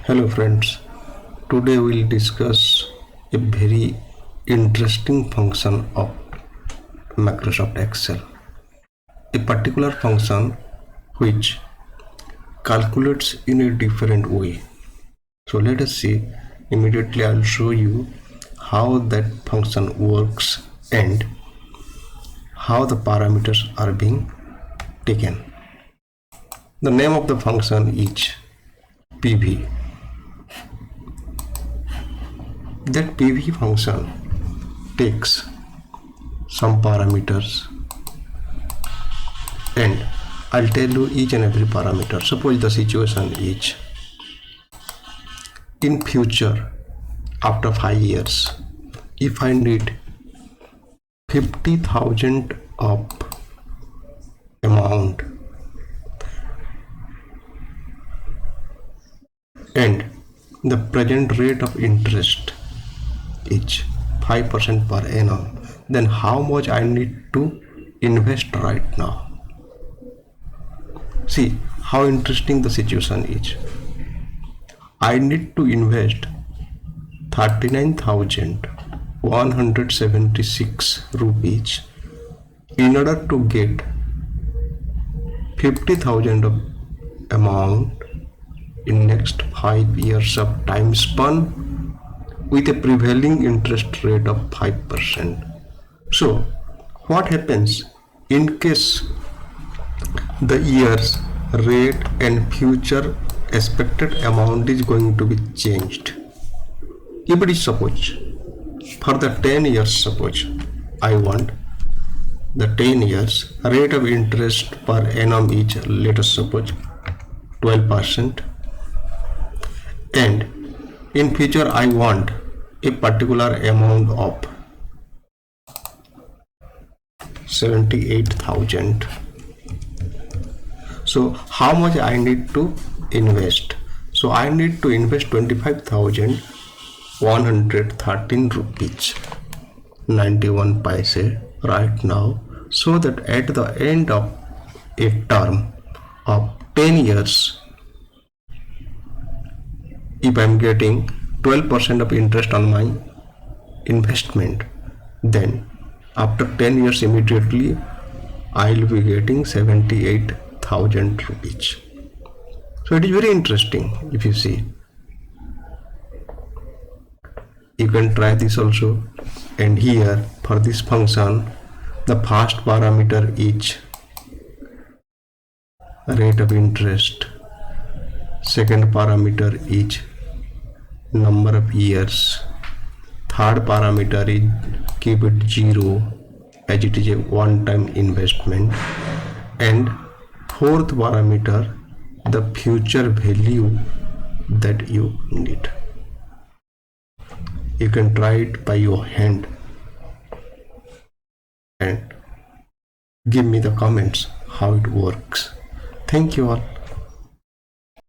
Hello friends, today we'll discuss a very interesting function of Microsoft Excel. A particular function which calculates in a different way. So let us see. Immediately I'll show you how that function works and how the parameters are being taken. The name of the function is PV. That PV function takes some parameters and I'll tell you each and every parameter. Suppose the situation is in future after 5 years, if I need 50,000 of amount and the present rate of interest is 5% per annum, then how much I need to invest right now? See how interesting the situation is. I need to invest 39,176 rupees in order to get 50,000 of amount in next 5 years of time span with a prevailing interest rate of 5%. So what happens in case the year's rate and future expected amount is going to be changed? If it is suppose for the 10 years, suppose I want the 10 years rate of interest per annum is, let us suppose 12%, and in future I want a particular amount of 78,000. So how much I need to invest? So I need to invest 25,113 rupees 91 paise right now, so that at the end of a term of 10 years, if I am getting 12% of interest on my investment, then after 10 years immediately I will be getting 78,000 rupees. So it is very interesting. If you see, you can try this also. And here for this function, the first parameter is rate of interest, second parameter is number of years, third parameter is keep it 0 as it is a one-time investment, and fourth parameter the future value that you need. You can try it by your hand and give me the comments how it works. Thank you all.